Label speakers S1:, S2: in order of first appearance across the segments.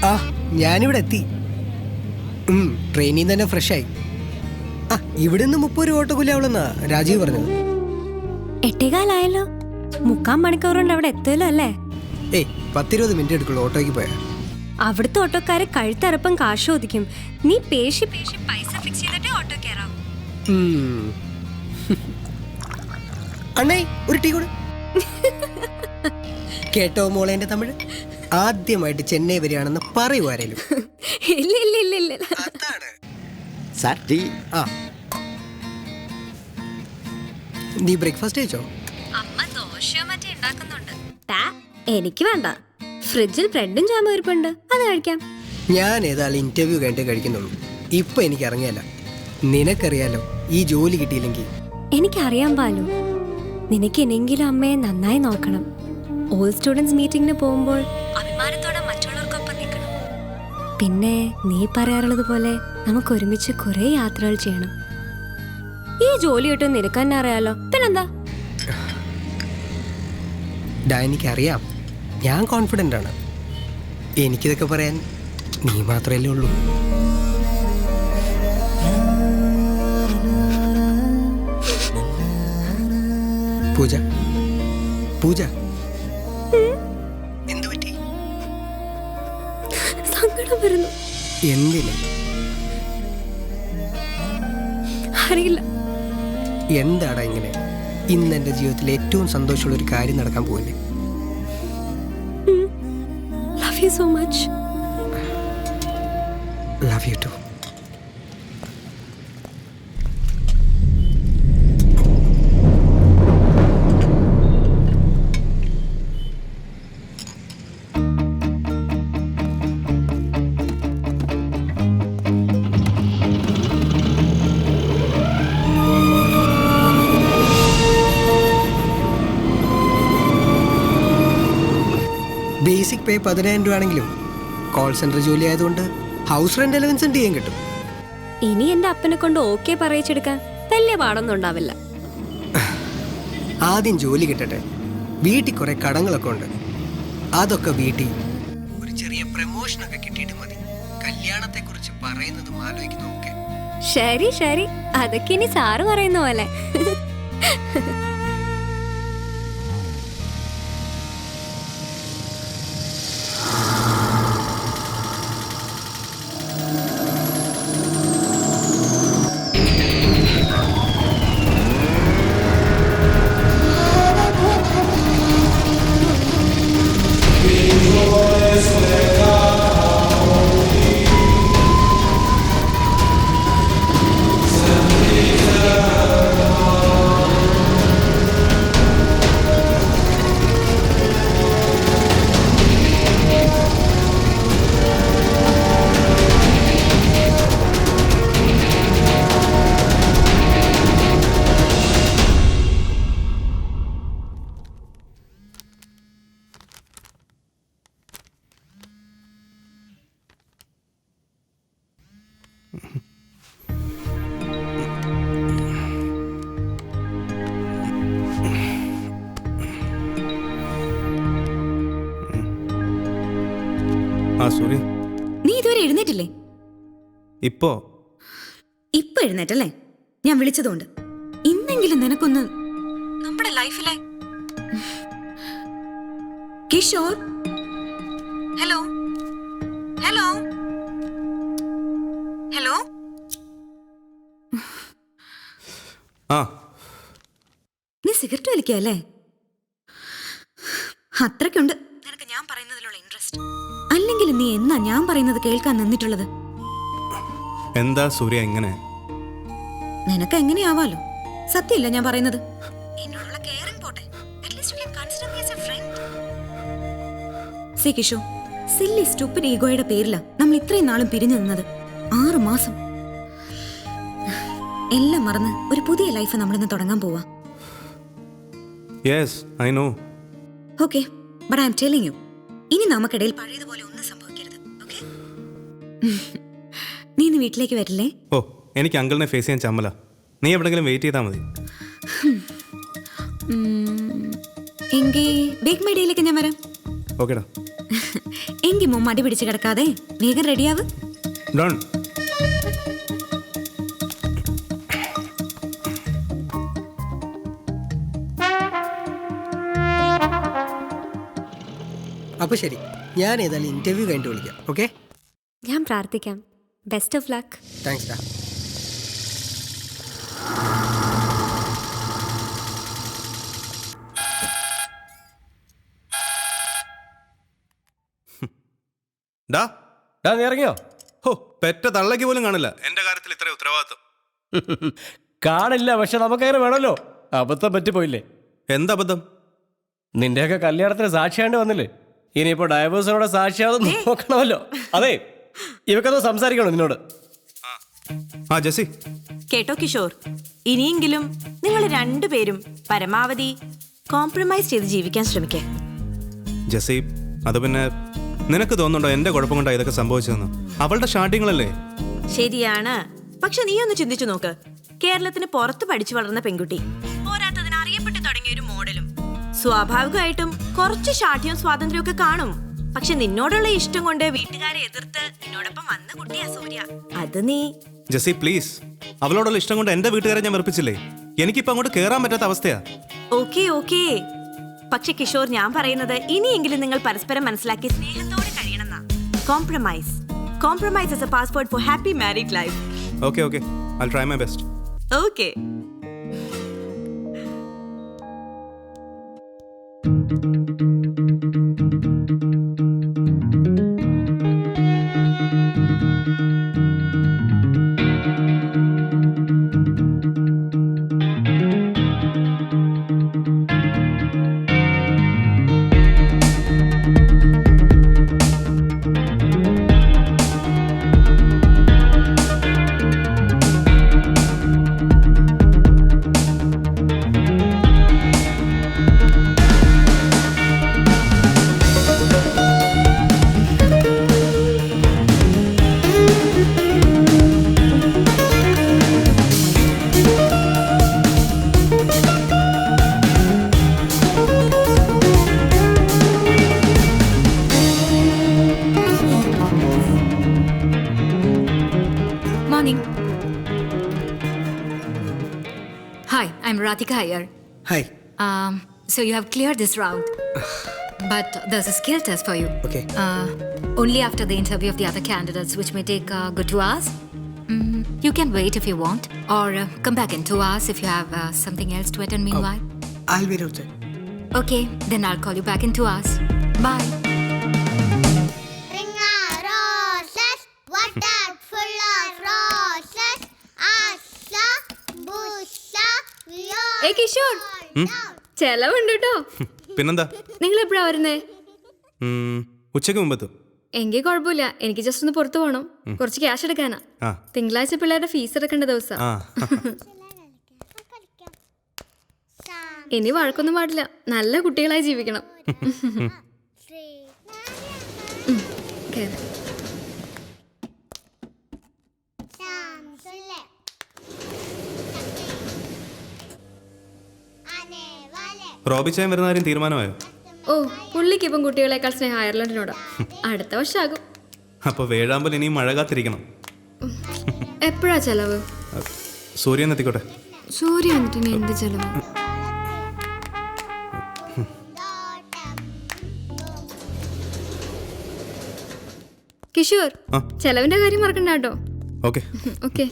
S1: ആ ഞാനിവിടെ എത്തി. ട്രെയിനിൽ നിന്ന് തന്നെ ഫ്രഷായി. ആ ഇവിടെ നിന്ന് 30 രൂപ ഓട്ടോക്കൂലിയാവുള്ളെന്നാ രാജീവ് പറഞ്ഞത്.
S2: 8:15 3/4 മണിക്കൂർ കൊണ്ട് അവിടെ എത്തുമല്ലോ അല്ലേ?
S1: 10-20 മിനിറ്റ് എടുക്കുള്ളൂ ഓട്ടോയ്ക്ക് പോയാ.
S2: അവിടുത്തെ ഓട്ടോക്കാരെ കഴുത്തറപ്പം കാശ് ചോദിക്കും. നീ പേശി പൈസ ഫിക്സ് ചെയ്തിട്ട് ഓട്ടോ കയറാം.
S1: അണ്ണേ ഒരു ടീ കൂടെ. കേട്ടോ മോളെ എന്റെ തമിഴ്? ആദ്യമായിട്ട് ചെന്നൈ വരികയാണെന്ന് പറയൂ ആരേലും.
S2: ഇല്ല.
S1: ആ നീ ബ്രേക്ക്ഫാസ്റ്റ് കഴിച്ചോ?
S2: അമ്മ ദോശയോ മറ്റേ ഉണ്ടാക്കുന്നുണ്ട്. എനിക്ക് വേണ്ട. ഫ്രിഡ്ജിൽ ബ്രെഡും ജാമും ഇരിപ്പുണ്ട്, അത് കഴിക്കാം.
S1: ഞാൻ ഏതായാലും ഇന്റർവ്യൂ കഴിഞ്ഞിട്ട് കഴിക്കുന്നുള്ളൂ. ഇപ്പൊ എനിക്ക് ഇറങ്ങിയല്ല. നിനക്കറിയാലോ ഈ ജോലി കിട്ടിയില്ലെങ്കിൽ.
S2: എനിക്കറിയാൻ പാലു, നിനക്ക് ഇനിയെങ്കിലും അമ്മയെ നന്നായി നോക്കണം. ഓൾ സ്റ്റുഡൻസ് മീറ്റിംഗിന് പോകുമ്പോൾ അഭിമാനത്തോടെ മറ്റുള്ളവർക്കൊപ്പം നിൽക്കണം. പിന്നെ നീ പറയാറുള്ളത് പോലെ നമുക്ക് ഒരുമിച്ച് കുറെ യാത്രകൾ ചെയ്യണം. ഈ ജോലി കിട്ടും നിനക്ക് തന്നെ അറിയാലോ, പിന്നെന്താ?
S1: എനിക്കറിയാം, ഞാൻ കോൺഫിഡൻ്റ് ആണ്. എനിക്കിതൊക്കെ പറയാൻ നീ മാത്രമല്ലേ ഉള്ളൂ. പൂജ പൂജ എന്തു പറ്റി?
S2: സങ്കടം വരുന്നു.
S1: എന്തിന്?
S2: അറിയില്ല.
S1: എന്താടാ ഇങ്ങനെ? ഇന്ന് എൻ്റെ ജീവിതത്തിൽ ഏറ്റവും സന്തോഷമുള്ള ഒരു കാര്യം നടക്കാൻ പോവില്ലേ?
S2: Love you so much.
S1: Love you too. Basic pay 10,000 രൂപ ആണെങ്കിലും കോൾ സെന്റർ ജോലി ആയതുകൊണ്ട് ഹൗസ് റെന്റ് അലവൻസ് ചെയ്യാൻ കിട്ടും.
S2: ഇനി എന്റെ അപ്പനെ കൊണ്ട് ഓക്കെ പറയിച്ചെടുക്കാൻ വലിയ പാടൊന്നും ഉണ്ടാവില്ല.
S1: ആദ്യം ജോലി കിട്ടട്ടെ. വീട്ടിൽ കുറെ കടങ്ങളൊക്കെ ഉണ്ട്. അതൊക്കെ വീട്ടിൽ ഒരു ചെറിയ പ്രമോഷനൊക്കെ കിട്ടിയിട്ട് മതി കല്യാണത്തെ കുറിച്ച് പറയുന്നതും ആലോചിക്കുന്നതൊക്കെ.
S2: ശരി, അതൊക്കെ ഇനി സാറ് പറയുന്ന പോലെ.
S3: നീ ഇതുവരെ എഴുന്നേറ്റില്ലേ?
S4: ഇപ്പോ
S3: എഴുന്നേറ്റല്ലേ? ഞാൻ വിളിച്ചതുകൊണ്ട് ഇന്നെങ്കിലും നിനക്കൊന്ന് നമ്മുടെ ലൈഫിലെ കിഷോർ. ഹലോ ഹലോ ഹലോ നീ സിഗരറ്റ് വലിക്കല്ലേ? അത്രയ്ക്കുണ്ട് നിനക്ക് ഞാൻ പറയുന്നതിലുള്ള ഇൻട്രസ്റ്റ്. അല്ലെങ്കിൽ നീ എന്നാ ഞാൻ പറയുന്നത് കേൾക്കാൻ നിന്നിട്ടുള്ളത്?
S4: എന്താ സൂര്യ ഇങ്ങനെ?
S3: നിനക്ക് എങ്ങനെയാവാലോ, സത്യമില്ല ഞാൻ പറയുന്നത്. എന്നോടുള്ള കെയറിംഗ് പോട്ടെ, at least you can consider me as a friend. See Kisho, silly stupid ഈഗോയുടെ പേരില നമ്മൾ ഇത്രയും നാളും പിരിഞ്ഞു നിന്നത്. 6 മാസം എല്ലാം മറന്ന് ഒരു പുതിയ ലൈഫ് നമ്മളിന്ന് തുടങ്ങാൻ പോവാ.
S4: Yes I know.
S3: Okay, but I am telling you, ഇനി നമുക്കിടയിൽ പഴയതുപോലെ ഒന്നും സംഭവിക്കരുത്. ഓക്കെ? നീ ഇന്ന് വീട്ടിലേക്ക് വരില്ലേ?
S4: ഓ, എനിക്ക് അങ്കിളിനെ ഫേസ് ചെയ്യാൻ ചമ്മല. നീ എവിടെങ്കിലും വെയിറ്റ് ചെയ്താൽ മതി.
S3: എങ്കിൽ ബേക്ക് മൈ ഡേയിലേക്ക് ഞാൻ വരാം.
S4: ഓക്കെടാ.
S3: എങ്കി മോൻ മടി പിടിച്ച് കിടക്കാതെ വേഗം റെഡിയാവ്.
S4: ഡോൺ.
S1: അപ്പോൾ ശരി, ഞാൻ ഏതായാലും ഇന്റർവ്യൂ കഴിഞ്ഞിട്ട് വിളിക്കാം. ഓക്കെ,
S2: ഞാൻ പ്രാർത്ഥിക്കാം. Best of luck.
S1: താങ്ക്സ് ഡാ.
S4: ഡാ
S5: ഡാ നീ ഇറങ്ങിയോ?
S4: ഹോ, പെറ്റ തള്ളയ്ക്ക് പോലും കാണില്ല എൻ്റെ കാര്യത്തിൽ ഇത്ര ഉത്തരവാദിത്വം.
S5: കാണില്ല, പക്ഷെ നമുക്കങ്ങനെ വേണമല്ലോ. അബദ്ധം പറ്റിപ്പോയില്ലേ?
S4: എന്തബദ്ധം?
S5: നിന്റെയൊക്കെ കല്യാണത്തിന് സാക്ഷിയാണ്ട് വന്നില്ലേ? ഇനിയിപ്പോ ഡൈവേഴ്സിനോട് സാക്ഷിയാതെ നോക്കണമല്ലോ. അതെ, ഇവക്കത് സംസാരിക്കണോ നിന്നോട്?
S4: ആ ജെസ്സി,
S6: കേട്ടോ കിഷോർ, ഇനിയെങ്കിലും നിങ്ങൾ രണ്ടുപേരും പരമാവധി കോംപ്രമൈസ് ചെയ്ത് ജീവിക്കാൻ ശ്രമിക്കേ.
S4: ജെസ്സി, അത് പിന്നെ നിനക്ക് തോന്നുന്നുണ്ടോ എൻ്റെ കുഴപ്പം കൊണ്ടാണ് ഇതൊക്കെ സംഭവിച്ചതെന്ന്? അവളുടെ ഷാട്ടിങ്ങളല്ലേ?
S6: ശരിയാണ്, പക്ഷെ നീ ഒന്ന് ചിന്തിച്ചു നോക്ക്. കേരളത്തിന് പുറത്ത് പഠിച്ചു വളർന്ന പെൺകുട്ടി, പോരാത്തതിന് അറിയപ്പെട്ടു തുടങ്ങിയ ഒരു മോഡലും. സ്വാഭാവികമായിട്ടും കുറച്ച് ഷാഠ്യവും സ്വാതന്ത്ര്യവും ഒക്കെ കാണും. പക്ഷെ നിന്നോടുള്ള ഇഷ്ടം കൊണ്ട് വീട്ടുകാരെ എതിർത്ത് നിന്നോടൊപ്പം വന്ന കുട്ടിയാ സൂര്യ. അത് നീ
S4: ജെസ്സി പ്ലീസ്, അവളോടുള്ള ഇഷ്ടം കൊണ്ട് എൻ്റെ വീട്ടുകാരെ ഞാൻ വെറുപ്പിച്ചില്ലേ? എനിക്കിപ്പോൾ അങ്ങോട്ട് കയറാൻ പറ്റാത്ത അവസ്ഥയാ.
S6: ഓക്കെ. പക്ഷെ കിഷോർ, ഞാൻ പറയുന്നത് ഇനിയെങ്കിലും നിങ്ങൾ പരസ്പരം മനസ്സിലാക്കി സ്നേഹത്തോടെ കഴിയണമെന്നാ. Compromise is a passport for happy married life.
S4: Okay, I'll try my best.
S6: Okay.
S7: Hi, I'm Radhika here.
S1: Hi.
S7: So you have cleared this round, but there's a skill test for you.
S1: Okay.
S7: Only after the interview of the other candidates, which may take a good 2 hours. You can wait if you want, or come back in 2 hours if you have something else to attend meanwhile.
S1: I'll be outside.
S7: Okay, then I'll call you back in 2 hours. Bye.
S8: Ring a roses, what that full of roses, Asha, Busha,
S2: ഏയ് കിഷോർ, ചെലവുണ്ട് കേട്ടോ.
S4: പിന്നെന്താ?
S2: നിങ്ങൾ എപ്പോഴാ വരുന്നേ?
S4: ഉച്ചയ്ക്ക് മുമ്പത്ത്.
S2: എങ്കിൽ കുഴപ്പമില്ല, എനിക്ക് ജസ്റ്റ് ഒന്ന് പുറത്തു പോകണം. കുറച്ച് ക്യാഷ് എടുക്കാനാ. തിങ്കളാഴ്ച പിള്ളേരുടെ ഫീസ് എടുക്കേണ്ട ദിവസം. ഇനി വഴക്കൊന്നും പാടില്ല, നല്ല കുട്ടികളായി ജീവിക്കണം. കേറ്.
S4: റോബിച്ചാൻ വരുന്ന കാര്യം തീരുമാനമായോ?
S2: ഓ, പുള്ളിക്ക് ഇപ്പം കുട്ടികളെക്കാൾ സ്നേഹം അയർലൻഡിനോടാ. അടുത്ത വർഷമാകും.
S4: അപ്പോൾ വേഴാമ്പൽ ഇനിയും മഴ കാത്തിരിക്കണം.
S2: എപ്പോഴാ ചെലവ്?
S4: സൂര്യൻ എത്തിക്കോട്ടെ.
S2: സൂര്യ വന്നിട്ട് എന്ത് ചെലവ്? കിഷോർ, ചെലവിന്റെ കാര്യം മറക്കണ്ട കേട്ടോ.
S4: ഓക്കെ.
S2: ഓക്കെ.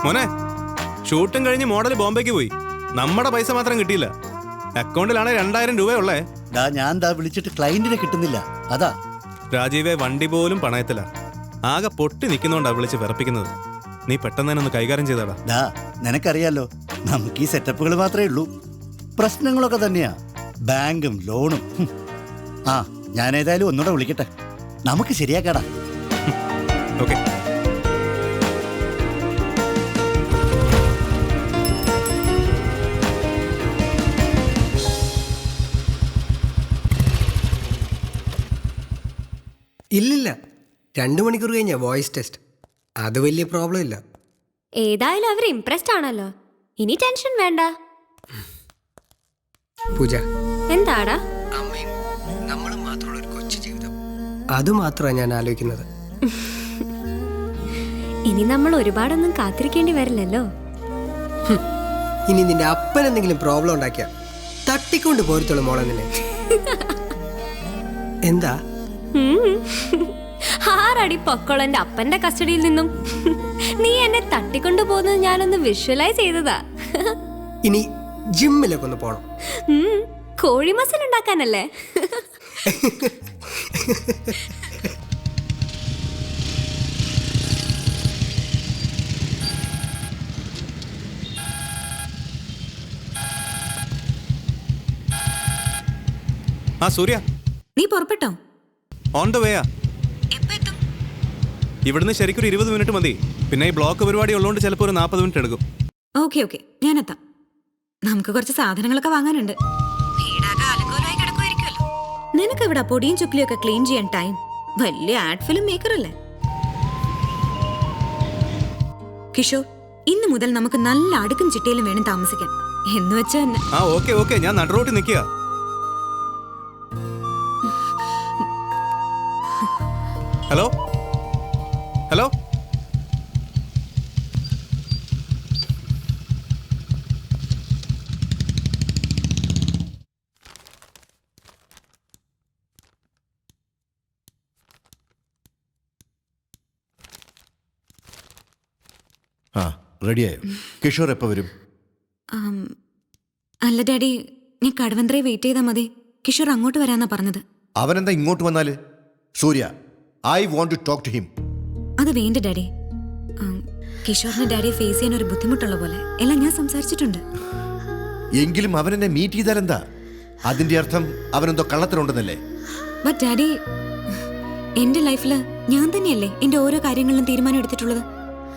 S4: മോനെ, ഷൂട്ടും കഴിഞ്ഞ് മോഡൽ ബോംബെക്ക് പോയി. നമ്മുടെ പൈസ മാത്രം കിട്ടിയില്ല. അക്കൗണ്ടിലാണ് 2000 രൂപയുള്ളേ.
S9: ഞാൻ വിളിച്ചിട്ട് ക്ലയന്റിനെ കിട്ടുന്നില്ല. അതാ
S4: രാജീവെ, വണ്ടി പോലും പണയത്തില്ല. ആകെ പൊട്ടി നിൽക്കുന്നോണ്ടാ വിളിച്ച് വിറപ്പിക്കുന്നത്. നീ പെട്ടെന്ന് തന്നെ ഒന്ന് കൈകാര്യം ചെയ്താടാ.
S9: നിനക്കറിയാലോ, നമുക്ക് ഈ സെറ്റപ്പുകൾ മാത്രമേ ഉള്ളൂ. പ്രശ്നങ്ങളൊക്കെ തന്നെയാ, ബാങ്കും ലോണും. ഞാൻ ഏതായാലും ഒന്നുകൂടെ വിളിക്കട്ടെ, നമുക്ക് ശരിയാക്കാടാ.
S4: ഓക്കെ.
S1: ഇല്ലില്ല, 2 മണിക്കൂർ കഴിഞ്ഞാ വോയിസ് ടെസ്റ്റ്. അത് വലിയ പ്രോബ്ലം ഇല്ല.
S2: ഏതായാലും അവർ ഇംപ്രസ്ഡ് ആണല്ലോ, ഇനി ടെൻഷൻ വേണ്ട.
S1: പൂജ,
S2: എന്താടാ?
S1: അമ്മയും നമ്മളും മാത്രമുള്ള ഒരു കൊച്ചു ജീവിതം, അത് മാത്രമാണ് ഞാൻ ആലോചിക്കുന്നത്.
S2: ഇനി നമ്മൾ ഒരുപാടൊന്നും കാത്തിരിക്കേണ്ടി വരില്ലല്ലോ.
S1: ഇനി നിന്റെ അപ്പൻ എന്തെങ്കിലും പ്രോബ്ലം ഉണ്ടാക്കിയ തട്ടിക്കൊണ്ട് പോരത്തുള്ളൂ മോളെ നിന്നെ. എന്താ
S2: 6 അടി പൊക്കോളന്റെ അപ്പന്റെ കസ്റ്റഡിയിൽ നിന്നും നീ എന്നെ തട്ടിക്കൊണ്ടു പോകുന്നത് ഞാനൊന്ന് വിഷ്വലൈസ് ചെയ്തതാ.
S1: ഇനി ജിമ്മിലൊക്കെ ഒന്ന് പോണം.
S2: കോഴി മസാല ഉണ്ടാക്കാനല്ലേ?
S4: ആ സൂര്യ,
S3: നീ പുറപ്പെട്ടോ?
S4: On the വേയാ.
S3: എപ്പോ എത്തും?
S4: ഇവിടുന്ന് ശരിക്കും 20 മിനിറ്റ് മതി. പിന്നെ ഈ ബ്ലോക്ക് പരിപാടി ഉള്ളതുകൊണ്ട് ചിലപ്പോൾ ഒരു 40 മിനിറ്റ് എടുക്കും.
S3: ഓക്കെ ഞാനെത്താം. നമുക്ക് കുറച്ച് സാധനങ്ങളൊക്കെ വാങ്ങാനുണ്ട്. വീടാകെ അലങ്കോലമായി കിടക്കുമായിരിക്കുമല്ലോ. നിനക്ക് ഇവിടെ പൊടിയും ചുക്കിലും ഒക്കെ ക്ലീൻ ചെയ്യാൻ ടൈം? വലിയ ആഡ് ഫിലിം മേക്കർ അല്ലേ? കിഷോർ, ഇന്ന് മുതൽ നമുക്ക് നല്ല അടുക്കും ചിട്ടയിലും വേണം താമസിക്കാൻ. എന്ന് വെച്ചാ തന്നെ.
S4: ആ ഓക്കെ, ഞാൻ നടുറോട്ടി നിൽക്കുക. ഹലോ ഹലോ,
S10: ആ റെഡിയായോ? കിഷോർ എപ്പോൾ വരും?
S3: അല്ല ഡാഡി, ഞാൻ കടവന്ത്രയെ വെയിറ്റ് ചെയ്താൽ മതി. കിഷോർ അങ്ങോട്ട് വരാന്നാ പറഞ്ഞത്.
S10: അവനെന്താ ഇങ്ങോട്ട് വന്നാല്? Surya, I won't to talk to him.
S3: അത് വേണ്ട ഡാഡി. കിഷോറിന് ഡാഡിയെ ഫേസ് ചെയ്യാൻ ഒരു ബുദ്ധിമുട്ടുള്ള പോലെ എല്ലാം ഞാൻ സംസാരിച്ചിട്ടുണ്ട്.
S10: എങ്കിലും അവനെന്നെ മീറ്റ് ചെയ്താലെന്താ? അതിന്റെ അർത്ഥം അവനെന്തോ കള്ളത്തിലുണ്ടെന്നല്ലേ?
S3: ബട്ട് ഡാഡി, എന്റെ ലൈഫിൽ ഞാൻ തന്നെയല്ലേ എന്റെ ഓരോ കാര്യങ്ങളിലും തീരുമാനം എടുത്തിട്ടുള്ളത്.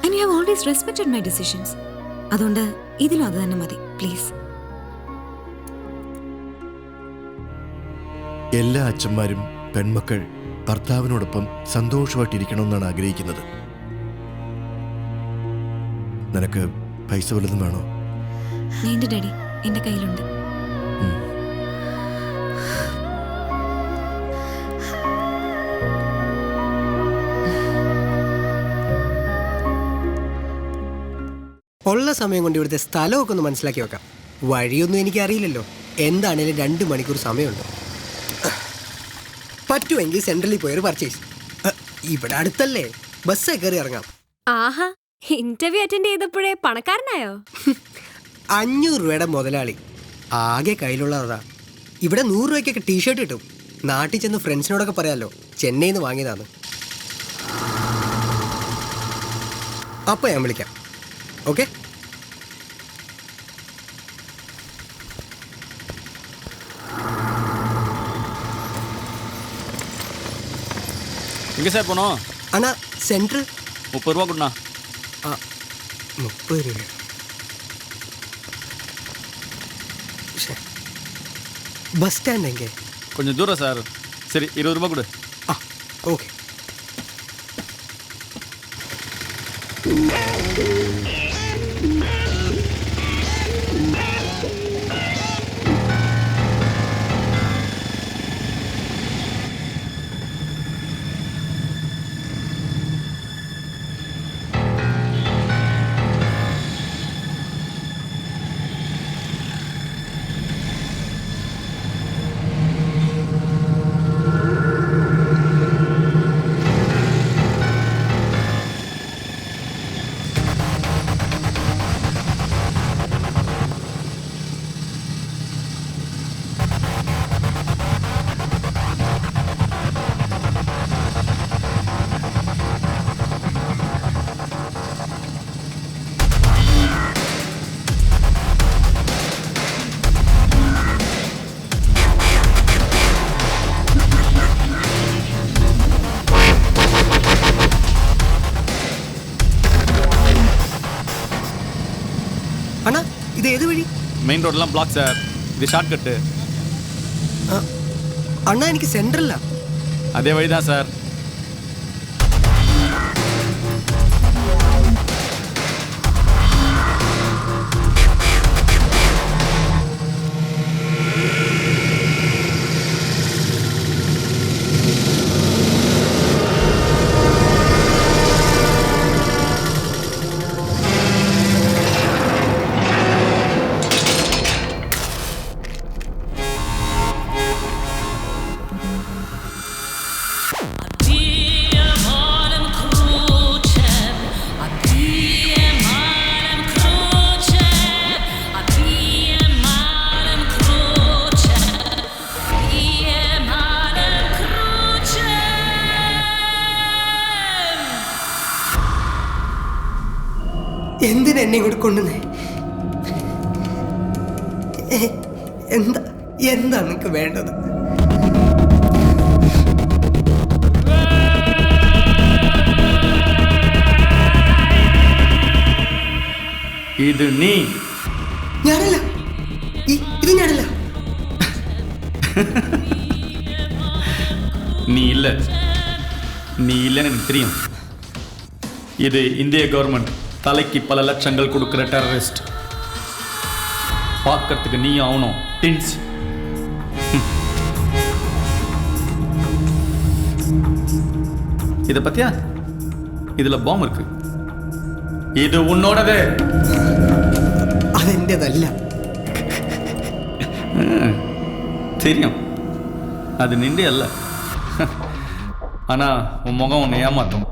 S3: And you have always respected my decisions. അതുകൊണ്ട് ഇതിലും അത് തന്നെ മതി പ്ലീസ്.
S10: എല്ലാ അച്ഛന്മാരും പെൺമക്കൾ ഭർത്താവിനോടൊപ്പം സന്തോഷമായിട്ടിരിക്കണമെന്നാണ് ആഗ്രഹിക്കുന്നത്. നിനക്ക് പൈസ വല്ലതും വേണോ?
S3: വേണ്ട ഡാഡി, എന്റെ കയ്യിലുണ്ട്.
S1: ഉള്ള സമയം കൊണ്ട് ഇവിടുത്തെ സ്ഥലമൊക്കെ ഒന്ന് മനസ്സിലാക്കി വെക്കാം. വഴിയൊന്നും എനിക്കറിയില്ലല്ലോ. എന്താണേലും 2 മണിക്കൂർ സമയമുണ്ട്. പറ്റുമെങ്കിൽ സെൻട്രലിൽ പോയൊരു പർച്ചേസ്. ഇവിടെ അടുത്തല്ലേ, ബസ്സേ കയറി ഇറങ്ങാം.
S2: ആഹാ, ഇന്റർവ്യൂ അറ്റൻഡ് ചെയ്തപ്പോഴേ പണക്കാരനായോ?
S1: 500 രൂപയുടെ മുതലാളി. ആകെ കയ്യിലുള്ളതാ. ഇവിടെ 100 രൂപയ്ക്കൊക്കെ ടീഷർട്ട് കിട്ടും. നാട്ടിൽ ചെന്ന് ഫ്രണ്ട്സിനോടൊക്കെ പറയാമല്ലോ ചെന്നൈയിൽ നിന്ന് വാങ്ങിയതാണ്. അപ്പോൾ ഞാൻ വിളിക്കാം. ഓക്കെ?
S11: எங்கே சார் போனோம்?
S1: அண்ணா சென்ட்ரு
S11: 30 ரூபா கொடுண்ணா.
S1: 30 രൂപ. ബസ് സ്റ്റാൻഡ് എங்கே?
S11: கொஞ்சம் தூரம் சார். சரி 20 ரூபா கொடு.
S1: ஓகே. அண்ணா இது எது வழி?
S11: மெயின் ரோடெல்லாம் பிளாக் சார். இது ஷார்ட் கட்டு.
S1: அண்ணா எனக்கு சென்ட்ரல்ல.
S11: அதே வழி தான் சார்.
S1: എന്തിനാ എന്നെ ഇങ്ങോട്ട് കൊണ്ടുവന്നേ? എന്താ എന്താ നിനക്ക് വേണ്ടത്?
S11: ഇത് നീ
S1: ഞാനല്ല, ഇത് ഞാനല്ല.
S11: நீ இல்லை எனக்கு தெரியும். இது இந்திய கவர்மெண்ட் தலைக்கு பல லட்சங்கள் கொடுக்குற டெரரிஸ்ட். பார்க்கறதுக்கு நீ ஆகணும் டின்ஸ். இதை பத்தியா? இதுல பாம்பு இருக்கு. இது உன்னோடது.
S1: അതെന്റേതല്ല.
S11: தெரியும், அது நின்றே அல்ல. ஆனா உன் முகம் உன்னை ஏமாத்தும்.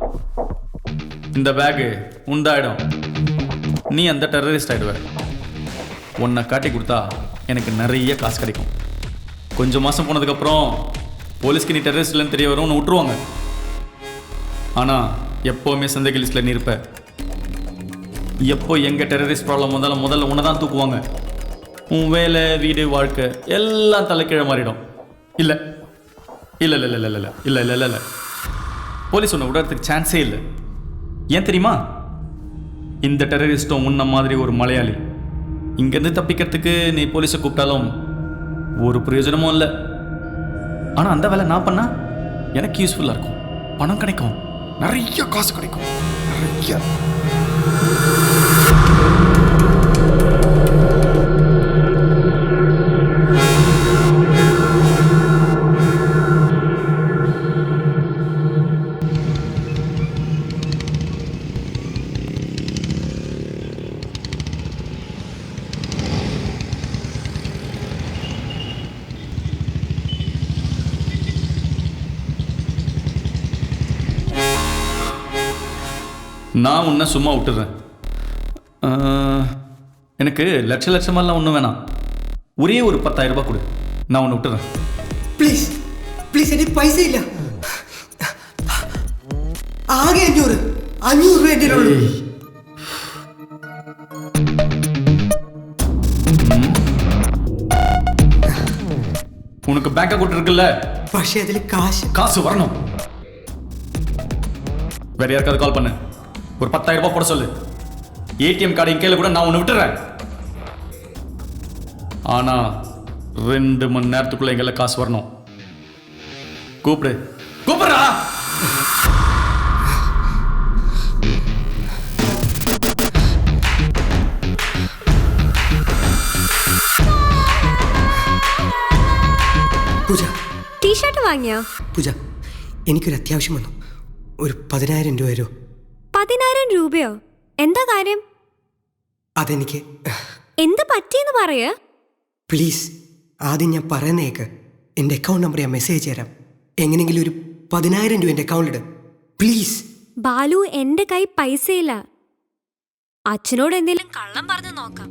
S11: இந்த பேகு உண்டாயிடும், நீ அந்த டெரரிஸ்ட் ஆயிடுவ. உன்னை காட்டி கொடுத்தா எனக்கு நிறைய காசு கிடைக்கும். கொஞ்சம் மாதம் போனதுக்கப்புறம் போலீஸ்க்கு நீ டெரரிஸ்ட் இல்லைன்னு தெரிய வரும்னு விட்டுருவாங்க. ஆனால் எப்போவுமே சந்தேக லிஸ்ட்டில் நீ இருப்ப. எப்போ எங்கே டெரரிஸ்ட் ப்ராப்ளம் வந்தாலும் முதல்ல உன்னை தான் தூக்குவாங்க. உன் வேலை, வீடு, வாழ்க்கை எல்லாம் தலைக்கீழ மாறிடும். இல்லை இல்லை இல்லை இல்லை இல்லை இல்லை இல்லை இல்லை இல்லை போலீஸ் உன்னை விடுறதுக்கு சான்ஸே இல்லை. ஏன் தெரியுமா? இந்த டெரரிஸ்ட்டும் உன்ன மாதிரி ஒரு மலையாளி. இங்கேருந்து தப்பிக்கிறதுக்கு நீ போலீஸை கூப்பிட்டாலும் ஒரு பிரயோஜனமும் இல்லை. ஆனால் அந்த வேலை நான் பண்ணால் எனக்கு யூஸ்ஃபுல்லாக இருக்கும். பணம் கிடைக்கும், நிறைய காசு கிடைக்கும், நிறைய. நான் உன்னை சும்மா விட்டுறேன். எனக்கு லட்சமெல்லாம் ஒன்றும் வேணாம். ஒரே ஒரு 10,000 ரூபாய் கொடு, நான் உன்னை விட்டுறேன்.
S1: പ്ലീസ് പ്ലീസ്, എനിക്ക് പൈസ ഇല്ല. ആകെ 500 രൂപ എൻ്റെ ഉള്ളൂ.
S11: உனக்கு பேங்க் அக்கௌண்ட் இருக்குல்ல?
S1: പക്ഷേ അതിൽ
S11: காசு வரணும். வேற யாருக்காவது கால் பண்ணு, ஒரு 10,000 ரூபாய் போட சொல்லு. ஏடிஎம் கார்டு கையில் கூட நான் உன்னை விட்டுறேன். ஆனா 2 மணி நேரத்துக்குள்ள எங்கெல்லாம் காசு வரணும். கூப்பிடுறா.
S1: പൂജ,
S2: ടീഷർട്ട് വാങ്ങിയോ?
S1: പൂജ, എനിക്കൊരു അത്യാവശ്യം വന്നു. ഒരു 10,000 രൂപ തരുമോ?
S2: 10,000 രൂപയോ? എന്താ കാര്യം?
S1: അതെനിക്ക്
S2: എന്ത് പറ്റിയെന്ന് പറയേ.
S1: പ്ലീസ്, ആദ്യം ഞാൻ പറയുന്നേക്ക്. എൻ്റെ അക്കൗണ്ട് നമ്പർ ഞാൻ മെസ്സേജ് തരാം. എങ്ങനെയെങ്കിലും ഒരു 10,000 രൂപ എൻ്റെ അക്കൗണ്ടിലിട് പ്ലീസ്.
S2: ബാലു, എൻ്റെ കൈ പൈസയില്ല. അച്ഛനോട് എന്തെങ്കിലും കള്ളം പറഞ്ഞു നോക്കാം.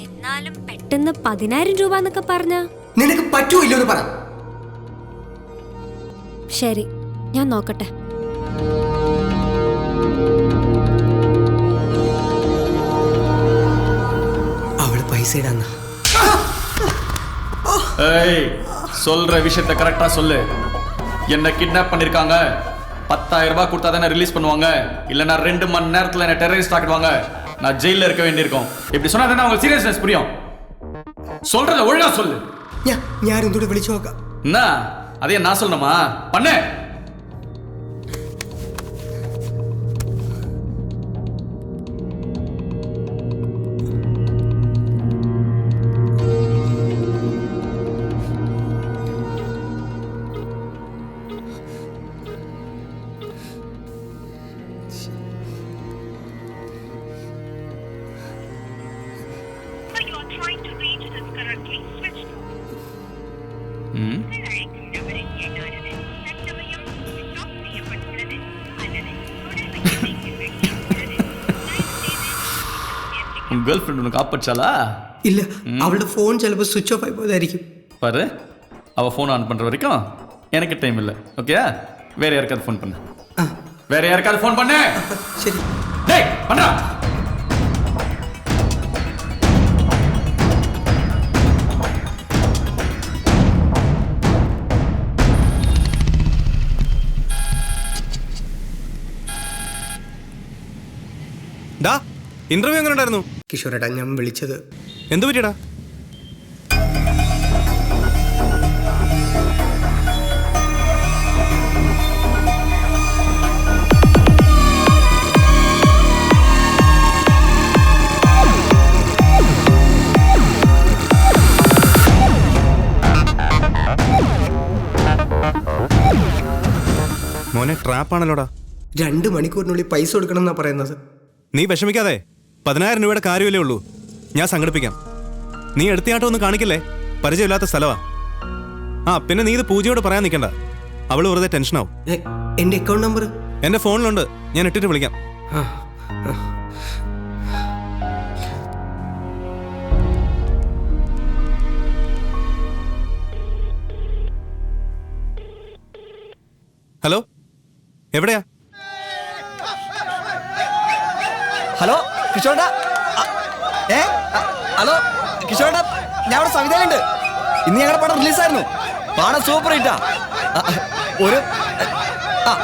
S2: എന്നാലും പെട്ടെന്ന് 10,000 രൂപ എന്നൊക്കെ പറഞ്ഞ
S1: നിനക്ക് പറ്റുമോ ഇല്ലോ എന്ന് പറ.
S2: ശരി, ഞാൻ നോക്കട്ടെ.
S1: അവള് പൈസ ഇടാന്ന.
S11: சொல்ற விஷயத்தை கரெக்டா சொல்லு. என்ன கிட்னாப் பண்ணிருக்காங்க. 10,000 ரூபாய் கொடுத்தா தானே ரிலீஸ் பண்ணுவாங்க. இல்லைன்னா 2 மணி நேரத்தில் என்ன டெரரிஸ்ட் ஆக்கிடுவாங்க. நான் ஜெயிலில் இருக்க வேண்டியிருக்கும். இப்படி சொன்னா தானே உங்களுக்கு சீரியஸ்னஸ் புரியும். சொல்றத ஒழுங்கா சொல்லு.
S1: ഞാൻ ഒന്നുകൂടെ വിളിച്ചു നോക്കാം.
S11: என்ன அதே நான் சொல்லணுமா? பண்ணு. உன் கேர்ள் ஃப்ரெண்ட் உனக்கு ஆப்பச்சாலா?
S1: ഇല്ല, അവളുടെ ഫോൺ ചിലപ്പോൾ സ്വിച്ച് ഓഫ് ആയി പോയതായിരിക്കും.
S11: பாரு, அவள் ஃபோன் ஆன் பண்ணுற வரைக்கும் எனக்கு டைம் இல்லை. ஓகே, வேற யாருக்காவது ஃபோன் பண்ணு. வேற யாருக்காவது ஃபோன் பண்ணு.
S1: ശരി.
S11: டேய், பண்ணுறா.
S4: ഡാ ഇന്റർവ്യൂ എങ്ങനെ ഉണ്ടായിരുന്നു?
S1: കിഷോരേട്ടാ, ഞാൻ വിളിച്ചത്
S4: എന്തു പറ്റിയടാ? മോനെ ട്രാപ്പാണല്ലോടാ.
S1: 2 മണിക്കൂറിനുള്ളിൽ പൈസ കൊടുക്കണം എന്നാ പറയുന്നത്.
S4: നീ വിഷമിക്കാതെ, 10,000 രൂപയുടെ കാര്യമല്ലേ ഉള്ളൂ. ഞാൻ സംഘടിപ്പിക്കാം. നീ എടുത്തിയാട്ടം ഒന്നും കാണിക്കില്ലേ, പരിചയമില്ലാത്ത സ്ഥലവാ. ആ പിന്നെ നീ ഇത് പൂജയോട് പറയാൻ നിൽക്കണ്ട, അവള് വെറുതെ ടെൻഷനാവും.
S1: എന്റെ അക്കൗണ്ട് നമ്പർ
S4: എന്റെ ഫോണിലുണ്ട്, ഞാൻ ഇട്ടിട്ട് വിളിക്കാം. ഹലോ, എവിടെയാ?
S12: ഹലോ കിഷോട്ടാ, ഹലോ കിഷോട്ടാ, ഞാൻ ഇവിടെ സവിതയിലുണ്ട്. ഇന്ന് ഞങ്ങളുടെ പടം റിലീസായിരുന്നു. പടം സൂപ്പർ ഹിറ്റാ. ഒരു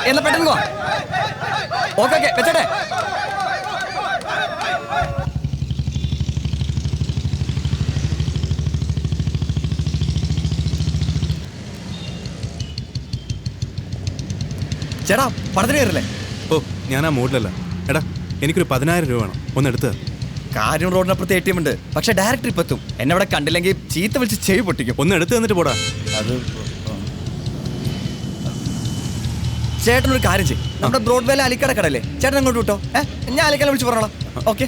S12: എന്നാ പെട്ടെന്ന് പോവാ. ഓക്കെ ഓക്കെ വെച്ചോട്ടെ. ചേട്ടാ പടത്തിന് കയറില്ലേ?
S4: ഓ ഞാൻ ആ മൂഡിലല്ല. എടാ എനിക്കൊരു 10,000 രൂപ വേണം, ഒന്ന് എടുത്ത്.
S12: കാര്യം റോഡിനപ്പുറത്ത് ATM ഉണ്ട്, പക്ഷെ ഡയറക്റ്റ് ഇപ്പം എത്തും. എന്നെ അവിടെ കണ്ടില്ലെങ്കിൽ ചീത്ത വിളിച്ച് ചെവി പൊട്ടിക്കും.
S4: ഒന്ന് എടുത്ത് തന്നിട്ട് പോടാ.
S12: അത് ചേട്ടനൊരു കാര്യം ചെയ്യും, നമ്മുടെ ബ്രോഡ്വേയിലെ അലിക്കട കടല്ലേ, ചേട്ടൻ അങ്ങോട്ട് വിട്ടോ. ഞാൻ അലിക്കട വിളിച്ച് പറഞ്ഞോളാം. ഓക്കെ.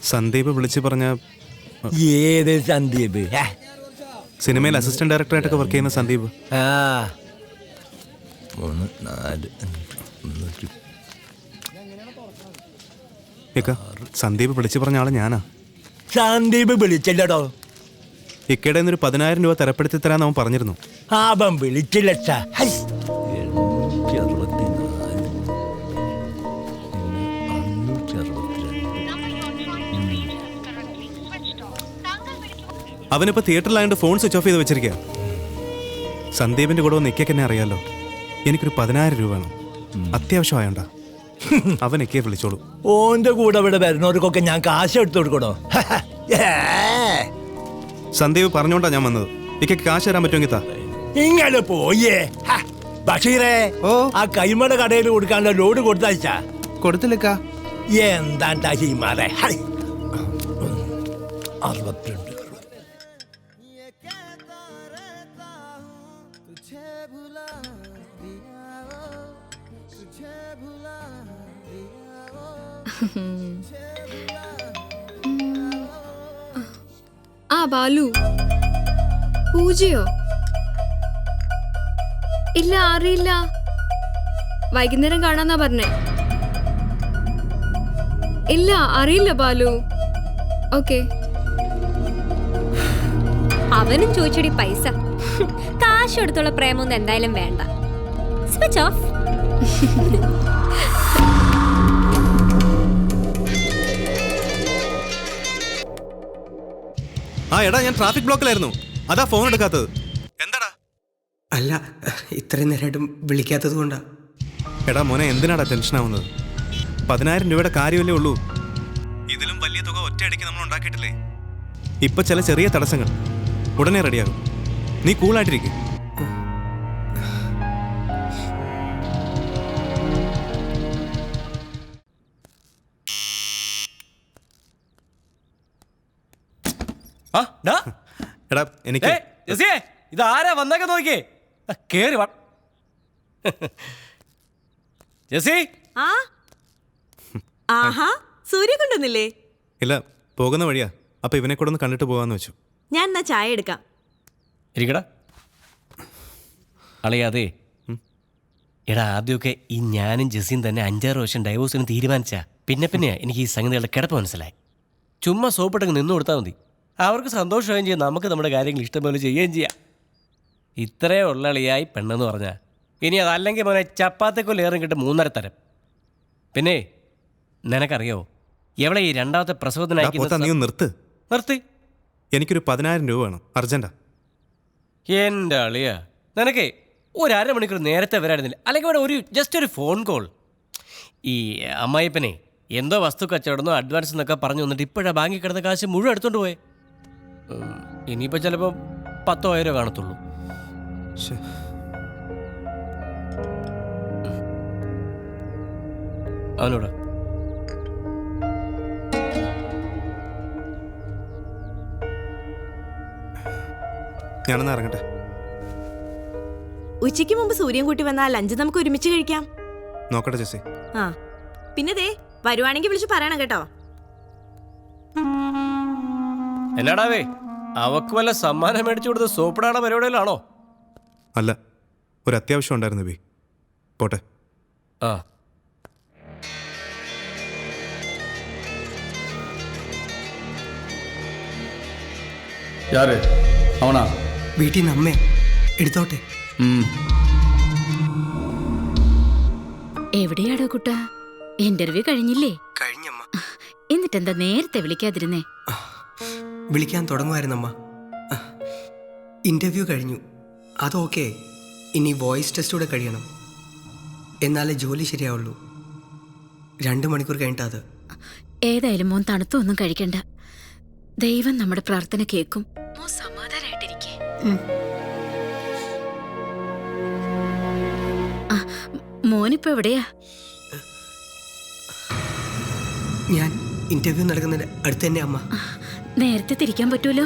S4: സന്ദീപ് വിളിച്ച് പറഞ്ഞ
S13: ഏത് സന്ദീപ്?
S4: സിനിമയിൽ അസിസ്റ്റന്റ് ഡയറക്ടറായിട്ടൊക്കെ വർക്ക് ചെയ്യുന്ന സന്ദീപ്.
S13: 3, 4
S4: സന്ദീപ് വിളിച്ച് പറഞ്ഞ ആള് ഞാനാ.
S13: സന്ദീപ് വിളിച്ചില്ലടോ.
S4: ഇക്കയുടെ 10,000 രൂപ തരപ്പെടുത്തി തരാൻ അവൻ പറഞ്ഞിരുന്നു.
S13: അവൻ വിളിച്ചില്ല.
S4: അവനിപ്പോ തിയേറ്ററിലായതുകൊണ്ട് ഫോൺ സ്വിച്ച് ഓഫ് ചെയ്ത് വെച്ചിരിക്കുക. സന്ദീപിന്റെ കൂടെ ഒന്ന് ഇക്കയ്ക്ക് എന്നെ അറിയാലോ. എനിക്കൊരു 10,000 രൂപ വേണം, അത്യാവശ്യമായോണ്ടാ. അവൻ ഇക്കയെ വിളിച്ചോളൂ.
S13: ഓന്റെ കൂടെ ഇവിടെ വരുന്നവർക്കൊക്കെ ഞാൻ കാശ് എടുത്തു കൊടുക്കണോ?
S4: സന്ദീപ് പറഞ്ഞോണ്ടാ ഞാൻ വന്നത്. ഇക്കയ്ക്ക് കാശ് തരാൻ പറ്റുമെങ്കിൽ താ.
S13: ഇങ്ങനെ പോയേ ബഷീറേ, ആ കൈമട കടയിൽ കൊടുക്കാനുള്ള ലോഡ് കൊടുത്തയച്ചാ?
S10: കൊടുത്തില്ലേക്കാ.
S13: എന്താണ്ടാ ഹിമാറേ? 62.
S2: ആ ബാലു, പൂജയോ? ഇല്ല, അറിയില്ല. വൈകുന്നേരം കാണാന്നാ പറഞ്ഞേ. ഇല്ല, അറിയില്ല ബാലു. ഓക്കെ. അവനും ചോദിച്ചടി പൈസ. കാശ് കൊടുത്തുള്ള പ്രേമൊന്നും എന്തായാലും വേണ്ട. Switch off.
S4: ആ എടാ, ഞാൻ ട്രാഫിക് ബ്ലോക്കിലായിരുന്നു, അതാ ഫോൺ എടുക്കാത്തത്. എന്താടാ?
S1: അല്ല, ഇത്രയും നേരമായിട്ടും വിളിക്കാത്തത് കൊണ്ടാ.
S4: എടാ മോനെ, എന്തിനാടാ ടെൻഷൻ ആവുന്നത്? 10,000 രൂപയുടെ കാര്യമല്ലേ ഉള്ളൂ. ഇതിലും വലിയ തുക ഒറ്റയടിക്ക് നമ്മൾ ഉണ്ടാക്കിയിട്ടില്ലേ. ഇപ്പൊ ചില ചെറിയ തടസ്സങ്ങൾ, ഉടനെ റെഡിയാകും. നീ കൂളായിട്ടിരിക്കും.
S5: ആ ഡാ
S4: എടാ എനിക്ക്
S5: ജെസിയെ ഇതാരാ വന്നൊക്കെ നോക്കിയേ കേറി വാ ജെസി.
S6: ആ ആഹാ സൂര്യ കൊണ്ടുവന്നില്ലേ?
S4: ഇല്ല, പോകുന്ന വഴിയാ. അപ്പൊ ഇവനെ കൂടെ ഒന്ന് കണ്ടിട്ട് പോകാന്ന് വെച്ചു.
S6: ഞാൻ എന്നാ ചായ എടുക്കാം.
S5: ഇരിക്കടാ അളിയാതെ. എടാ ആദ്യമൊക്കെ ഈ ഞാനും ജെസിയും തന്നെ 5-6 വർഷം ഡൈവോഴ്സിന് തീരുമാനിച്ചാ. പിന്നെ എനിക്ക് ഈ സംഗതികളുടെ കിടപ്പ് മനസ്സിലായി. ചുമ്മാ സോപ്പിട്ടങ്ങ് നിന്ന് കൊടുത്താൽ മതി. അവർക്ക് സന്തോഷമായും ചെയ്യാം, നമുക്ക് നമ്മുടെ കാര്യങ്ങൾ ഇഷ്ടംപോലെ ചെയ്യുകയും ചെയ്യാം. ഇത്രയേ ഉള്ള അളിയായി പെണ്ണെന്ന് പറഞ്ഞാൽ. ഇനി അതല്ലെങ്കിൽ മോനെ ചപ്പാത്തിക്കൊല്ലേറും കിട്ടും 3.5 തരം. പിന്നെ നിനക്കറിയോ എവിടെ ഈ രണ്ടാമത്തെ പ്രസവത്തിനായി
S4: നിർത്തി. എനിക്കൊരു 10,000 രൂപ വേണം, അർജന്റാ.
S5: എൻ്റെ അളിയാ, നിനക്കേ ഒരു അരമണിക്കൂർ നേരത്തെ വരായിരുന്നില്ല? അല്ലെങ്കിൽ ഇവിടെ ജസ്റ്റ് ഒരു ഫോൺ കോൾ. ഈ അമ്മായിപ്പനെ എന്തോ വസ്തു കച്ചവടന്നോ അഡ്വാൻസ് എന്നൊക്കെ പറഞ്ഞു വന്നിട്ട് ഇപ്പോഴാണ് ബാങ്കിൽ കിടന്ന കാശ് മുഴുവൻ എടുത്തോണ്ട് പോയെ. ഇനിയിപ്പോൾ ചിലപ്പോൾ 10,000 കാണത്തുള്ളൂ. അവനോട്
S4: ഞാനൊന്ന് ഇറങ്ങട്ടെ.
S6: ഉച്ചയ്ക്ക് മുമ്പ് സൂര്യൻ കൂട്ടി വന്നാൽ ലഞ്ച് നമുക്ക് ഒരുമിച്ച് കഴിക്കാം.
S4: നോക്കട്ടെ ജെസി.
S6: ആ പിന്നെ ദേ വരുവാണെങ്കിൽ വിളിച്ച് പറയണം കേട്ടോ.
S5: എന്നാടാവേ, അവക്ക് വല്ല സമ്മാനം മേടിച്ചു കൊടുത്ത് സോപ്പിടാണ പരിപാടിയിലാണോ?
S4: അല്ല, ഒരു അത്യാവശ്യം ഉണ്ടായിരുന്നു ബി. പോട്ടെ.
S5: ആ
S11: யாரு அவனா?
S1: വീട്ടിൽ നിന്ന് അമ്മേ എടുത്തോട്ടെ.
S14: എവിടെയാടോ കുട്ടാ? ഇന്റർവ്യൂ കഴിഞ്ഞില്ലേ?
S1: കഴിഞ്ഞമ്മ.
S14: എന്നിട്ടെന്താ നേരത്തെ വിളിക്കാതിരുന്നേ?
S1: വിളിക്കാൻ തുടങ്ങുമായിരുന്നമ്മ. ഇന്റർവ്യൂ കഴിഞ്ഞു, അതൊക്കെ. ഇനി വോയിസ് ടെസ്റ്റ് കൂടെ കഴിയണം, എന്നാലേ ജോലി ശരിയാവുള്ളൂ. 2 മണിക്കൂർ കഴിഞ്ഞിട്ട് അത്.
S14: ഏതായാലും മോൻ തണുത്തൊന്നും കഴിക്കണ്ട. ദൈവം നമ്മുടെ പ്രാർത്ഥന കേൾക്കും. മോൻ സമാധാനായിട്ടിരിക്കേ. മോനിപ്പോ എവിടെയാ?
S1: ഞാൻ ഇന്റർവ്യൂ നടക്കുന്നതിന്റെ അടുത്ത് തന്നെ അമ്മ.
S14: നേരത്തെ തിരിക്കാൻ പറ്റൂലോ?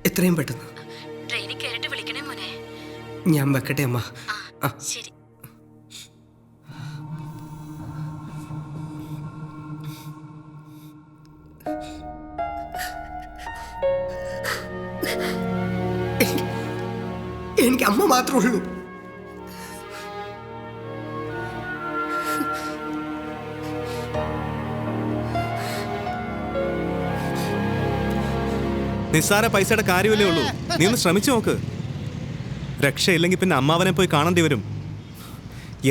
S1: എത്രയും പെട്ടെന്ന്.
S14: ട്രെയിനിൽ കയറിട്ട് വിളിക്കണേ മോനെ.
S1: ഞാൻ വെക്കട്ടെ അമ്മ.
S14: ശരി.
S1: എനിക്ക് അമ്മ മാത്രമേ ഉള്ളൂ.
S4: നിസ്സാര പൈസയുടെ കാര്യമല്ലേ ഉള്ളൂ. നീ ഒന്ന് ശ്രമിച്ചു നോക്ക്. രക്ഷയില്ലെങ്കിൽ പിന്നെ അമ്മാവനെ പോയി കാണേണ്ടി വരും,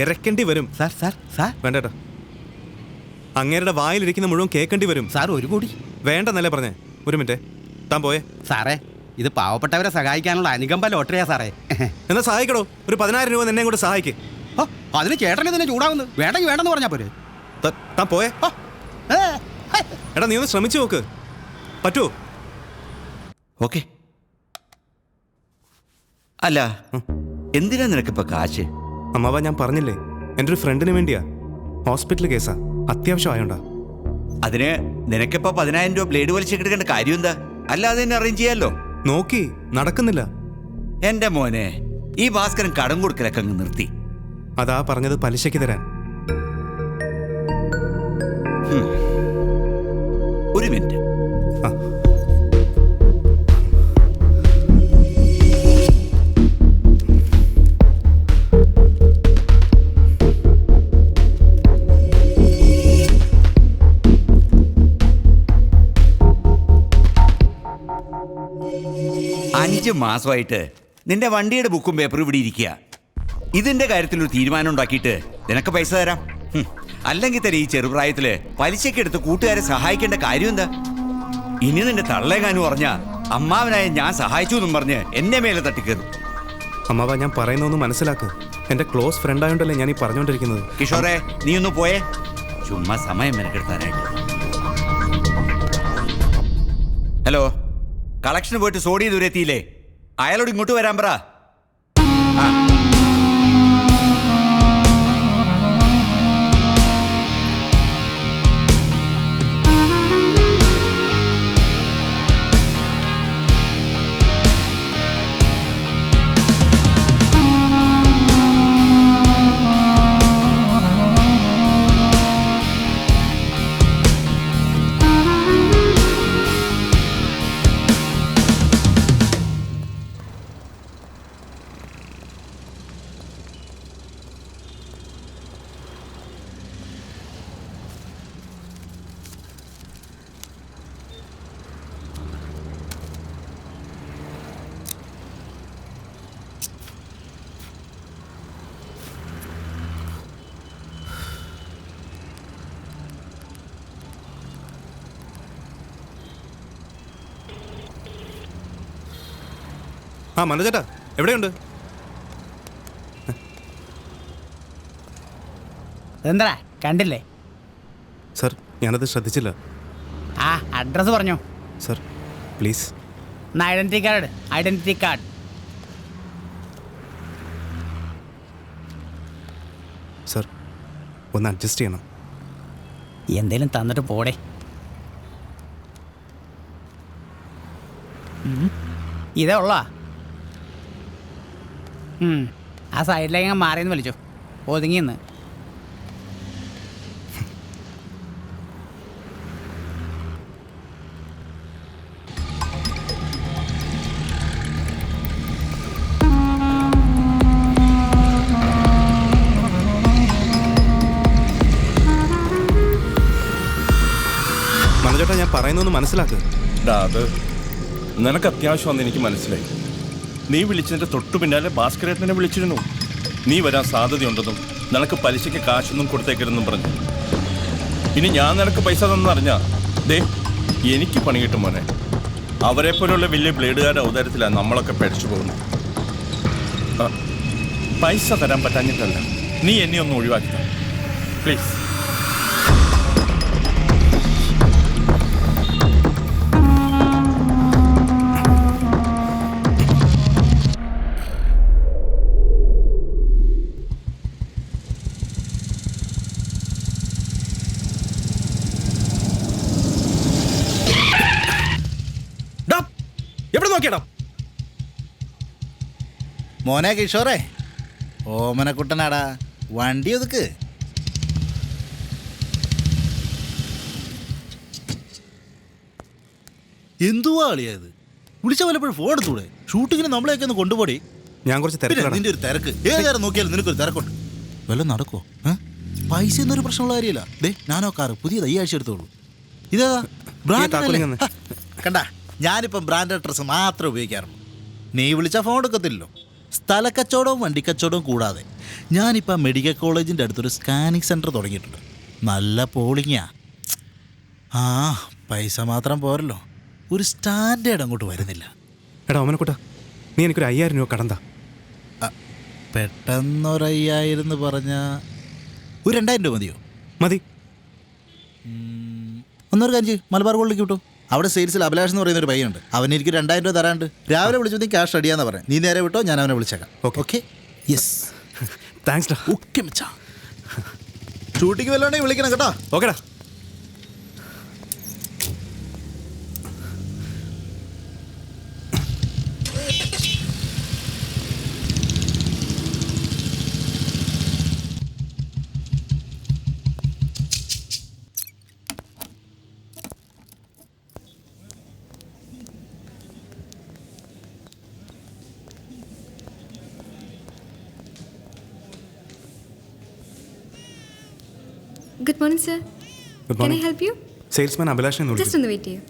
S4: ഇരക്കേണ്ടി വരും. വേണ്ടേട്ടാ, അങ്ങേരുടെ വായിലിരിക്കുന്ന മുഴുവൻ കേൾക്കേണ്ടി വരും.
S12: സാർ 1 കോടി
S4: വേണ്ടെന്നല്ലേ പറഞ്ഞേ? ഒരു മിനിറ്റ്, താൻ പോയേ.
S12: സാറേ, ഇത് പാവപ്പെട്ടവരെ സഹായിക്കാനുള്ള അനുകമ്പ ലോട്ടറിയാ സാറേ.
S4: എന്നാ സഹായിക്കടോ, ഒരു 10,000 രൂപ നിന്നെ കൂടെ സഹായിക്കേ.
S12: അതിന് ചേട്ടനെ തന്നെ ചൂടാവുന്നു. വേണ്ടെങ്കിൽ വേണ്ടെന്ന് പറഞ്ഞാ പോരെ.
S4: താൻ പോയേ. എടാ, നീ ഒന്ന് ശ്രമിച്ചു നോക്ക്, പറ്റുമോ?
S15: ഓക്കെ. അല്ല, എന്തിനാ നിനക്കിപ്പോ കാശ്?
S4: അമ്മാവ, ഞാൻ പറഞ്ഞില്ലേ, എൻ്റെ ഒരു ഫ്രണ്ടിന് വേണ്ടിയാ. ഹോസ്പിറ്റൽ കേസാ, അത്യാവശ്യം ആയോണ്ടാ.
S15: അതിന് നിനക്കിപ്പോ 10,000 രൂപ ബ്ലേഡ് വലിച്ചെടുക്കേണ്ട കാര്യം എന്താ? അല്ലാതെ തന്നെ അറേഞ്ച് ചെയ്യാലോ.
S4: നോക്കി നടക്കുന്നില്ല.
S15: എന്റെ മോനെ, ഈ ഭാസ്കരൻ കടം കൊടുക്കലൊക്കെ അങ്ങ് നിർത്തി.
S4: അതാ പറഞ്ഞത്, പലിശയ്ക്ക് തരാൻ.
S15: ഒരു മിനിറ്റ്. അഞ്ച് മാസമായിട്ട് നിന്റെ വണ്ടിയുടെ ബുക്കും പേപ്പറും ഇവിടെ ഇരിക്കുക. ഇതിന്റെ കാര്യത്തിൽ ഒരു തീരുമാനം ഉണ്ടാക്കിയിട്ട് നിനക്ക് പൈസ തരാം. അല്ലെങ്കിൽ തന്നെ ഈ ചെറുപ്രായത്തില് പലിശക്കെടുത്ത് കൂട്ടുകാരെ സഹായിക്കേണ്ട കാര്യം എന്താ? ഇനി നിന്റെ തള്ളേകാനും പറഞ്ഞ അമ്മാവനായ ഞാൻ സഹായിച്ചു എന്നും പറഞ്ഞ് എന്നെ മേലെ തട്ടിക്കയറും.
S4: അമ്മാവ, ഞാൻ പറയുന്നൊന്ന് മനസ്സിലാക്ക്. എന്റെ ക്ലോസ് ഫ്രണ്ട് ആയോണ്ടല്ലേ ഞാൻ ഈ പറഞ്ഞോണ്ടിരിക്കുന്നത്.
S15: കിഷോറെ, നീ ഒന്ന് പോയേ, ചുമ്മാ സമയം മെനക്കെടുത്താനായിട്ട്. ഹലോ, കളക്ഷന് പോയിട്ട് സോഡി ദൂരെ എത്തിയില്ലേ? അയാളോട് ഇങ്ങോട്ട് വരാൻ പറ.
S4: ആ മനോജേട്ടാ എവിടെയുണ്ട്?
S16: എന്താ കണ്ടില്ലേ?
S4: സർ ഞാനത് ശ്രദ്ധിച്ചില്ല.
S16: ആ അഡ്രസ്സ് പറഞ്ഞോ
S4: sir please.
S16: Identity card.
S4: Sir ഒന്ന് അഡ്ജസ്റ്റ് ചെയ്യണം.
S16: എന്തേലും തന്നിട്ട് പോടെ. ഇതേ ഉള്ള ആ സൈഡിലേക്ക് മാറിയെന്ന് വിളിച്ചോ. ഒതുങ്ങിന്ന്.
S4: മനോജേട്ടാ ഞാൻ പറയുന്നൊന്ന് മനസ്സിലാക്കുക.
S17: അത് നിനക്ക് അത്യാവശ്യമാണെന്ന് എനിക്ക് മനസ്സിലായി. നീ വിളിച്ചതിൻ്റെ തൊട്ടു പിന്നാലെ ഭാസ്കരേട്ടനെ വിളിച്ചിരുന്നു. നീ വരാൻ സാധ്യതയുണ്ടെന്നും നിനക്ക് പലിശയ്ക്ക് കാശൊന്നും കൊടുത്തേക്കരുതെന്നും പറഞ്ഞു. ഇനി ഞാൻ നിനക്ക് പൈസ തന്നറിഞ്ഞാ ദേ എനിക്ക് പണി കിട്ടും മോനെ. അവരെ പോലുള്ള വലിയ ബ്ലേഡുകാരുടെ ഔദാര്യത്തിലാണ് നമ്മളൊക്കെ പഠിച്ചു പോകുന്നത്. പൈസ തരാൻ പറ്റാഞ്ഞിട്ടല്ല, നീ എന്നെ ഒന്ന് ഒഴിവാക്കി പ്ലീസ്.
S4: എവിടെ നോക്കിയടാ
S18: മോനെ കിഷോറേ? ഓമനക്കുട്ടനാടാ, വണ്ടി ഒതുക്ക്. എന്തുവാ അളിയത്? വിളിച്ച വല്ലപ്പോഴും ഫോൺ എടുത്തൂടെ? ഷൂട്ടിങ്ങിന് നമ്മളെയൊക്കെ ഒന്ന് കൊണ്ടുപോടി.
S4: ഞാൻ കുറച്ച് തിരക്കിലാണ്.
S18: നിന്റെ ഒരു തിരക്ക് ഏത് നേരം നോക്കിയാലും നിനക്കൊരു തിരക്കുണ്ട്. വല്ലതും നടക്കുമോ? പൈസ എന്നൊരു പ്രശ്നമുള്ള കാര്യമില്ല. ദേ നാനോ കാറ് പുതിയത് ഈ ആഴ്ച എടുത്തോളൂ. ഇതേതാ ബ്രാൻഡ്? കണ്ട, ഞാനിപ്പം ബ്രാൻഡഡ് ഡ്രസ്സ് മാത്രമേ ഉപയോഗിക്കാറുള്ളൂ. നീ വിളിച്ചാൽ ഫോൺ എടുക്കത്തില്ലല്ലോ. സ്ഥലക്കച്ചവടവും വണ്ടിക്കച്ചവടവും കൂടാതെ ഞാനിപ്പോൾ മെഡിക്കൽ കോളേജിൻ്റെ അടുത്തൊരു സ്കാനിങ് സെൻറ്റർ തുടങ്ങിയിട്ടുണ്ട്. നല്ല പോളിങ്ങാ. ആ പൈസ മാത്രം പോരല്ലോ, ഒരു സ്റ്റാൻഡേർഡ് അങ്ങോട്ട് വരുന്നില്ല.
S4: എടാ ഓമനക്കുട്ട, നീ എനിക്കൊരു 5000 രൂപ കടന്താ.
S18: പെട്ടെന്നൊരു 5000 എന്ന് പറഞ്ഞാൽ ഒരു 2000 രൂപ മതിയോ?
S4: മതി.
S18: ഒന്നൊരു കാര്യം ചെയ്യും, മലബാർ ഗോൾഡിലേക്ക് കിട്ടും. അവിടെ സെയിൽസിൽ അഭിലാഷ് എന്ന് പറയുന്ന ഒരു പയ്യുണ്ട്. അവൻ എനിക്ക് 2000 രൂപ തരാണ്ട്. രാവിലെ വിളിച്ചു നീ ക്യാഷ് റെഡിയാന്ന് പറയാം. നീ നേരെ വിട്ടോ, ഞാൻ അവനെ വിളിച്ചേക്കാം. ഓക്കെ? Yes,
S4: thanks.
S18: ഓക്കെ മച്ചാ. ഷൂട്ടിങ് വല്ലോണ്ടെങ്കിൽ വിളിക്കണം കേട്ടോ.
S4: ഓക്കെടാ.
S2: Good morning, sir.
S4: Good
S2: Can
S4: morning.
S2: I help you?
S4: Salesman അഭിലാഷിനെ ഒന്ന്
S2: Just on the way to you.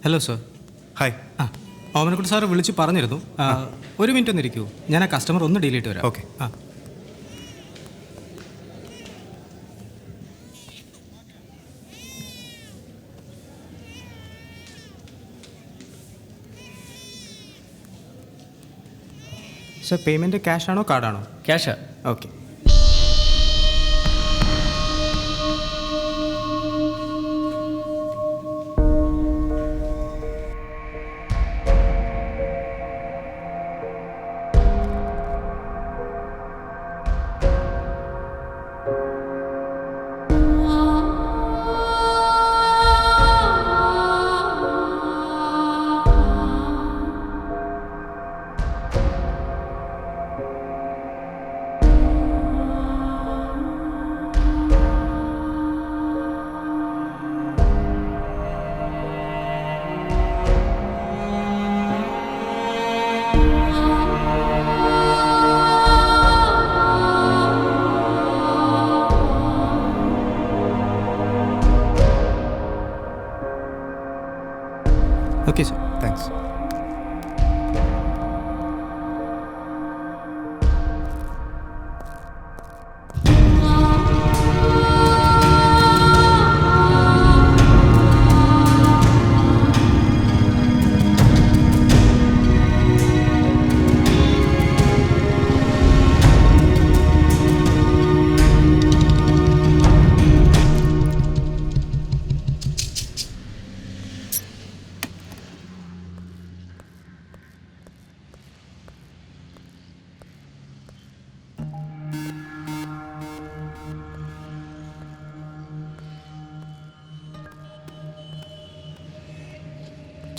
S19: Hello sir.
S4: Hi.
S19: Omanakkutty sir വിളിച്ച് പറഞ്ഞിരുന്നു. ഒരു മിനിറ്റ് ഒന്ന് ഇരിക്കൂ, ഞാൻ ആ കസ്റ്റമർ ഒന്ന് ഡീൽ ചെയ്തിട്ട് വരാം.
S4: ഓക്കെ.
S19: സർ, പേയ്മെൻറ്റ് ക്യാഷ് ആണോ കാർഡാണോ?
S5: ക്യാഷാ.
S19: ഓക്കെ.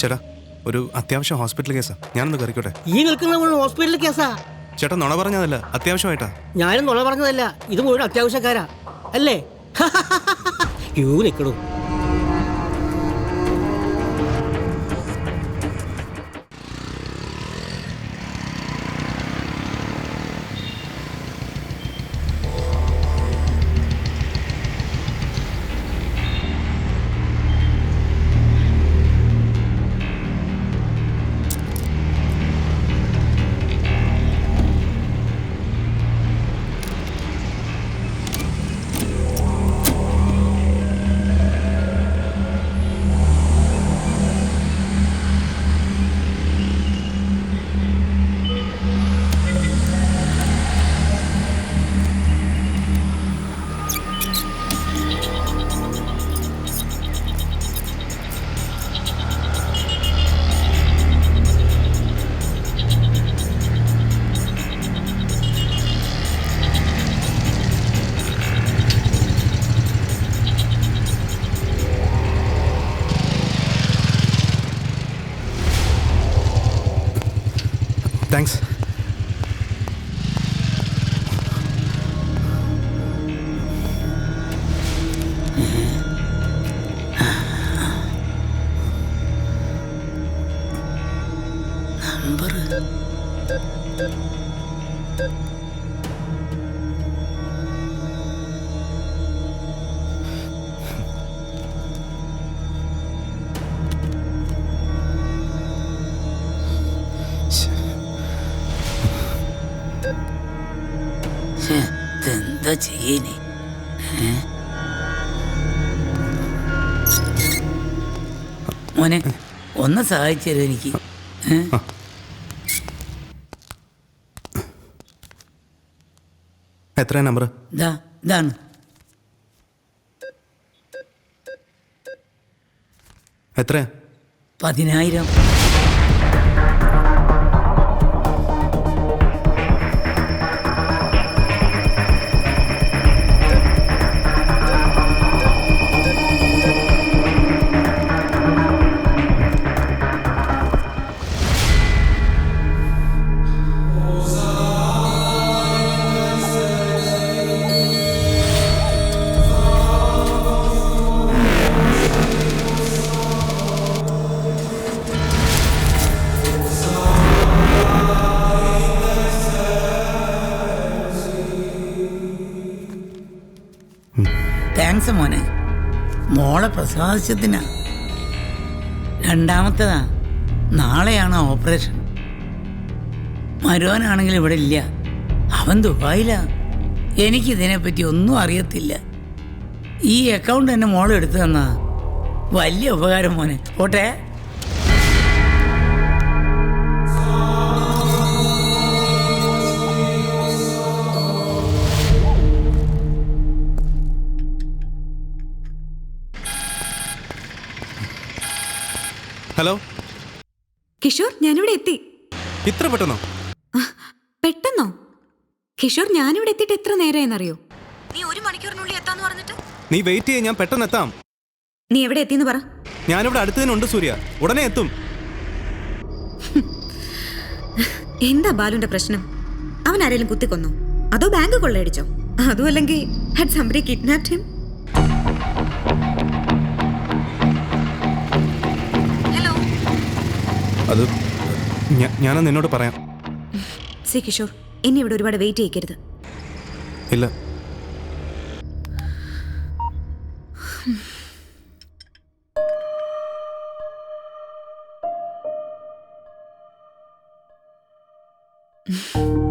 S4: ചേട്ടാ ഒരു അത്യാവശ്യം ഹോസ്പിറ്റൽ കേസാ, ഞാനൊന്ന് കയറിക്കോട്ടെ.
S20: ഈ നിൽക്കുന്ന ഹോസ്പിറ്റലിൽ കേസാ.
S4: ചേട്ടാ നുണ പറഞ്ഞതല്ല, അത്യാവശ്യമായിട്ടാ.
S20: ഞാനും നുണ പറഞ്ഞതല്ല, ഇത് മുഴുവൻ അത്യാവശ്യക്കാരാ അല്ലേ? ക്യൂ നിൽക്കണു.
S4: താങ്ക്സ്.
S21: എന്താ ചെയ്യേ? മോനെ ഒന്ന് സഹായിച്ചല്ലോ എനിക്ക്.
S4: എത്ര നമ്പർ?
S21: ഇതാണ്.
S4: എത്രയാ?
S21: 10,000. താങ്ക്സ് മോനെ. മോളെ പ്രസാദിച്ചതിനാ. രണ്ടാമത്തേതാ, നാളെയാണ് ഓപ്പറേഷൻ. മരുവനാണെങ്കിൽ ഇവിടെ ഇല്ല, അവൻ ദുബായിലാ. എനിക്കിതിനെപ്പറ്റി ഒന്നും അറിയത്തില്ല. ഈ അക്കൗണ്ട് തന്നെ മോളെ എടുത്തു തന്നാ വലിയ ഉപകാരം മോനെ. പോട്ടെ.
S4: ഹലോ
S3: കിഷോർ, ഞാനിവിടെ എത്തി.
S4: ഇത്ര പെട്ടെന്നോ?
S3: പെട്ടെന്നോ? കിഷോർ, ഞാനിവിടെ എത്തിയിട്ട് എത്ര നേരമായെന്നറിയോ? നീ 1 മണിക്കൂറിനുള്ളിൽ എത്താന്ന് പറഞ്ഞിട്ട്.
S4: നീ വെയിറ്റ് ചെയ്യ്, ഞാൻ പെട്ടെന്ന് എത്താം.
S3: നീ എവിടെ എത്തിന്ന് പറ.
S4: ഞാനിവിടെ അടുത്ത് തന്നെ ഉണ്ട് സൂര്യ, ഉടനെ എത്തും.
S3: എന്താ ബാലുന്റെ പ്രശ്നം? അവൻ ആരെങ്കിലും കുത്തിക്കൊന്നോ? അതോ ബാങ്ക് കൊള്ളയടിച്ചോ? അതും അല്ലെങ്കിൽ had somebody kidnapped him?
S4: അത് ഞാനത് നിന്നോട് പറയാം.
S3: സി കിഷോർ, എന്നെ ഇവിടെ ഒരുപാട് വെയിറ്റ് ചെയ്യിക്കരുത്.
S4: ഇല്ല.
S3: Mm-hmm.